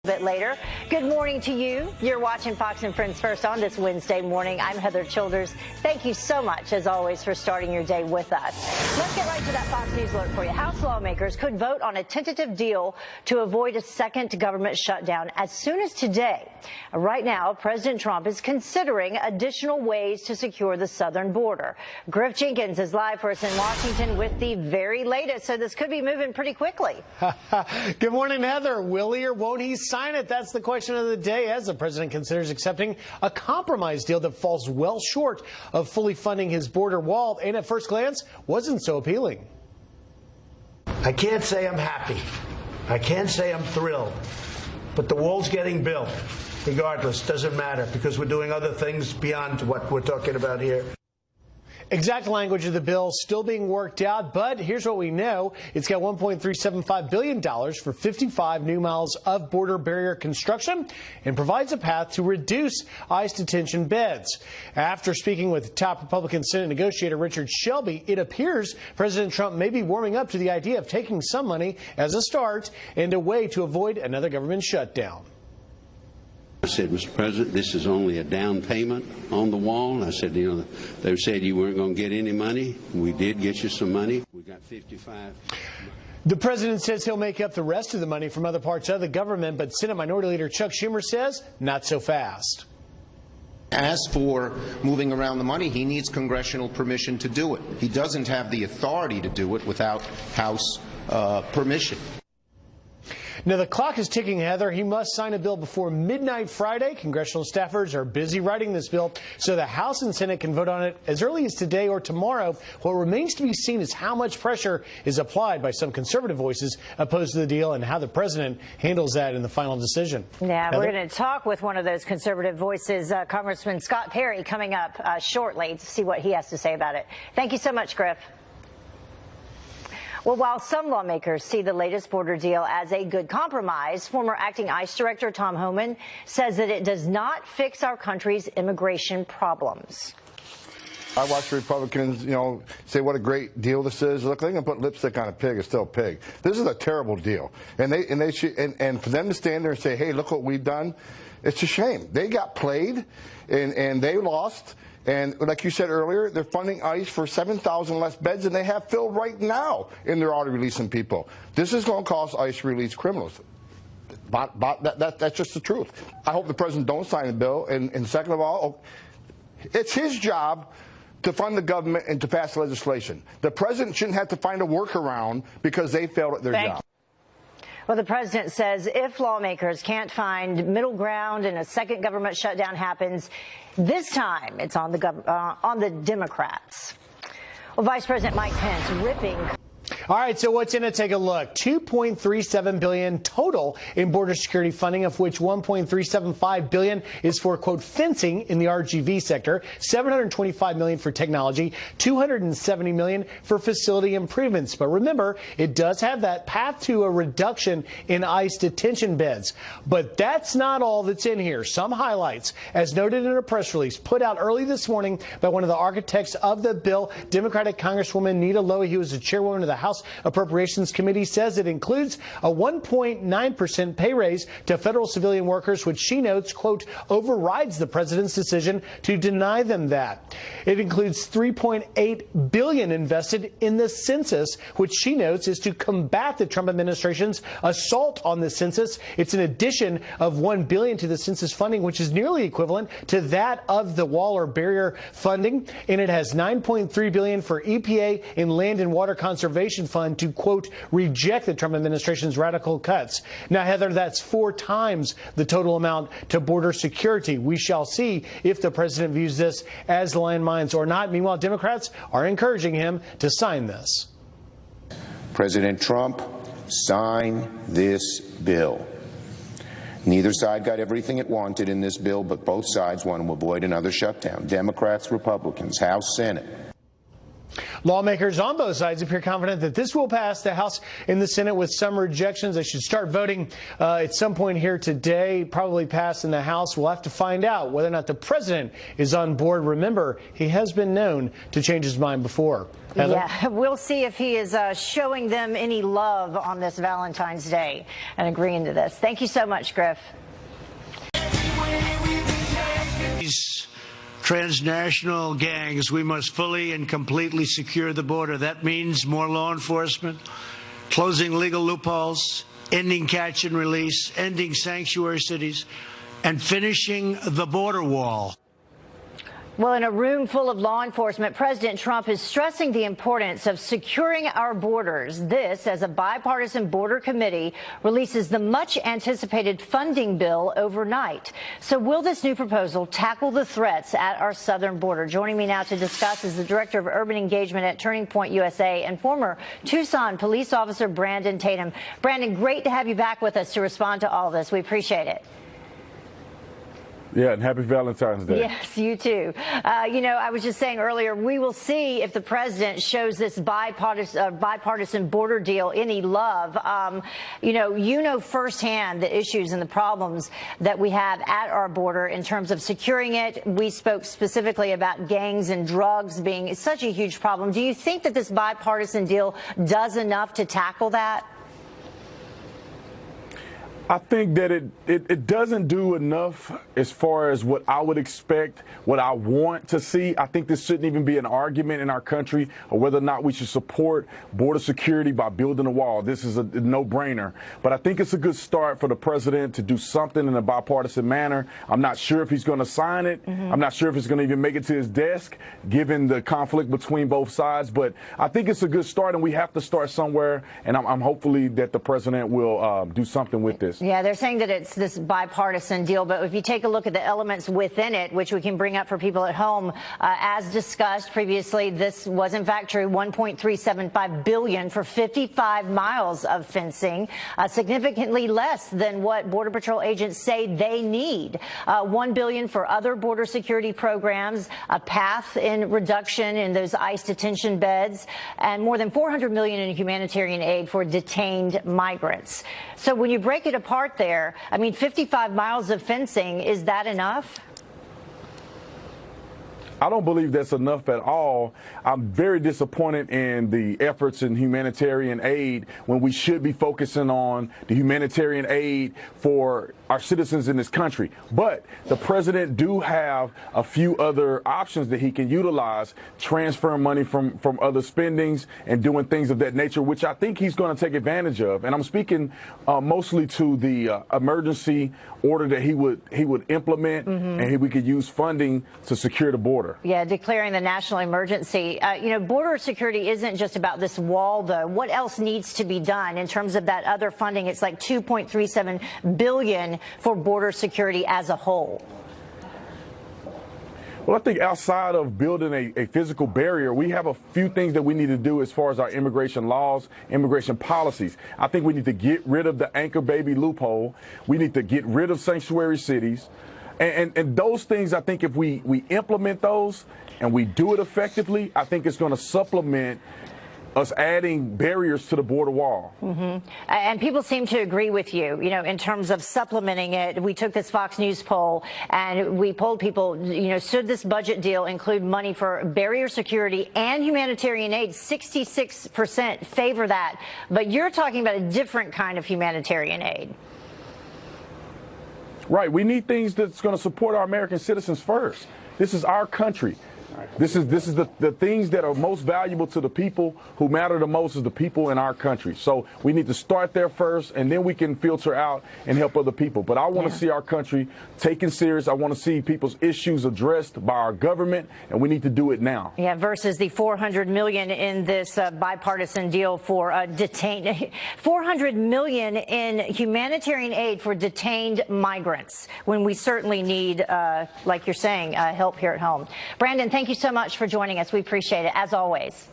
Bit later. Good morning to you. You're watching Fox and Friends First on this Wednesday morning. I'm Heather Childers. Thank you so much, as always, for starting your day with us. Let's get right to that Fox News alert for you. House lawmakers could vote on a tentative deal to avoid a second government shutdown as soon as today. Right now, President Trump is considering additional ways to secure the southern border. Griff Jenkins is live for us in Washington with the very latest, so this could be moving pretty quickly. Good morning, Heather. Will he or won't he sign it? That's the question of the day as the president considers accepting a compromise deal that falls well short of fully funding his border wall and at first glance wasn't so appealing. I can't say I'm happy. I can't say I'm thrilled. But the wall's getting built. Regardless, doesn't matter because we're doing other things beyond what we're talking about here. Exact language of the bill still being worked out, but here's what we know. It's got $1.375 billion for 55 new miles of border barrier construction and provides a path to reduce ICE detention beds. After speaking with top Republican Senate negotiator Richard Shelby, it appears President Trump may be warming up to the idea of taking some money as a start and a way to avoid another government shutdown. I said, Mr. President, this is only a down payment on the wall. And I said, you know, they said you weren't going to get any money. We did get you some money. We got 55. The president says he'll make up the rest of the money from other parts of the government, but Senate Minority Leader Chuck Schumer says not so fast. As for moving around the money, he needs congressional permission to do it. He doesn't have the authority to do it without House permission. Now, the clock is ticking, Heather. He must sign a bill before midnight Friday. Congressional staffers are busy writing this bill so the House and Senate can vote on it as early as today or tomorrow. What remains to be seen is how much pressure is applied by some conservative voices opposed to the deal and how the president handles that in the final decision. Yeah, Heather? We're going to talk with one of those conservative voices, Congressman Scott Perry, coming up shortly to see what he has to say about it. Thank you so much, Griff. Well, while some lawmakers see the latest border deal as a good compromise, former acting ICE Director Tom Homan says that it does not fix our country's immigration problems. I watch Republicans, say what a great deal this is. Look, they're going to put lipstick on a pig. It's still a pig. This is a terrible deal. And for them to stand there and say, hey, look what we've done, it's a shame. They got played and they lost. And like you said earlier, they're funding ICE for 7,000 less beds than they have filled right now, and they're already releasing people. This is going to cost ICE to release criminals. That's just the truth. I hope the president don't sign the bill. And second of all, it's his job to fund the government and to pass legislation. The president shouldn't have to find a workaround because they failed at their job. Well, the president says if lawmakers can't find middle ground and a second government shutdown happens, this time it's on the Democrats. Well, Vice President Mike Pence ripping. All right, so what's in it? Take a look. $2.37 billion total in border security funding, of which $1.375 billion is for, quote, fencing in the RGV sector, $725 million for technology, $270 million for facility improvements. But remember, it does have that path to a reduction in ICE detention beds. But that's not all that's in here. Some highlights, as noted in a press release put out early this morning by one of the architects of the bill, Democratic Congresswoman Nita Lowey, who is the chairwoman of the House Appropriations Committee, says it includes a 1.9% pay raise to federal civilian workers, which she notes, quote, overrides the president's decision to deny them that. It includes $3.8 billion invested in the census, which she notes is to combat the Trump administration's assault on the census. It's an addition of $1 billion to the census funding, which is nearly equivalent to that of the wall or barrier funding. And it has $9.3 billion for EPA and land and water conservation fund to, quote, reject the Trump administration's radical cuts. Now, Heather, that's 4 times the total amount to border security. We shall see if the president views this as landmines or not. Meanwhile, Democrats are encouraging him to sign this. President Trump, sign this bill. Neither side got everything it wanted in this bill, but both sides want to avoid another shutdown. Democrats, Republicans, House, Senate. Lawmakers on both sides appear confident that this will pass the House and the Senate with some rejections. They should start voting at some point here today, probably pass in the House. We'll have to find out whether or not the president is on board. Remember, he has been known to change his mind before. Heather? Yeah, we'll see if he is showing them any love on this Valentine's Day and agreeing to this. Thank you so much, Griff. These transnational gangs, we must fully and completely secure the border. That means more law enforcement, closing legal loopholes, ending catch and release, ending sanctuary cities, and finishing the border wall. Well, in a room full of law enforcement, President Trump is stressing the importance of securing our borders. This as a bipartisan border committee releases the much anticipated funding bill overnight. So will this new proposal tackle the threats at our southern border? Joining me now to discuss is the director of urban engagement at Turning Point USA and former Tucson police officer Brandon Tatum. Brandon, great to have you back with us to respond to all this. We appreciate it. Yeah, and happy Valentine's Day. Yes, you too. You know, I was just saying earlier, we will see if the president shows this bipartisan border deal any love. You know firsthand the issues and the problems that we have at our border in terms of securing it. We spoke specifically about gangs and drugs being such a huge problem. Do you think that this bipartisan deal does enough to tackle that? I think that it doesn't do enough as far as what I would expect, what I want to see. I think this shouldn't even be an argument in our country or whether or not we should support border security by building a wall. This is a no-brainer. But I think it's a good start for the president to do something in a bipartisan manner. I'm not sure if he's going to sign it. I'm not sure if it's going to even make it to his desk, given the conflict between both sides. But I think it's a good start, and we have to start somewhere. And I'm hopefully that the president will do something with this. Yeah, they're saying that it's this bipartisan deal, but if you take a look at the elements within it, which we can bring up for people at home, as discussed previously, this was in fact true, $1.375 billion for 55 miles of fencing, significantly less than what Border Patrol agents say they need. $1 billion for other border security programs, a path in reduction in those ICE detention beds, and more than $400 million in humanitarian aid for detained migrants. So when you break it apart there, I mean, 55 miles of fencing, is that enough? I don't believe that's enough at all. I'm very disappointed in the efforts in humanitarian aid when we should be focusing on the humanitarian aid for our citizens in this country. But the president do have a few other options that he can utilize, transferring money from other spendings and doing things of that nature, which I think he's going to take advantage of. And I'm speaking mostly to the emergency order that he would implement, and we could use funding to secure the border. Yeah, declaring the national emergency. You know, border security isn't just about this wall, though. What else needs to be done in terms of that other funding? It's like $2.37 billion for border security as a whole. Well, I think outside of building a physical barrier, we have a few things that we need to do as far as our immigration laws, immigration policies. I think we need to get rid of the anchor baby loophole. We need to get rid of sanctuary cities. And those things, I think if we implement those and we do it effectively, I think it's going to supplement us adding barriers to the border wall. And people seem to agree with you, you know, in terms of supplementing it. We took this Fox News poll and we polled people, you know, should this budget deal include money for barrier security and humanitarian aid? 66% favor that. But you're talking about a different kind of humanitarian aid. Right. We need things that's going to support our American citizens first. This is our country. This is the things that are most valuable to the people who matter the most is the people in our country. So we need to start there first, and then we can filter out and help other people. But I want to see our country taken serious. I want to see people's issues addressed by our government, and we need to do it now. Yeah, versus the $400 million in this bipartisan deal for detained, $400 million in humanitarian aid for detained migrants, when we certainly need, like you're saying, help here at home. Brandon, thank you so much for joining us. We appreciate it, as always.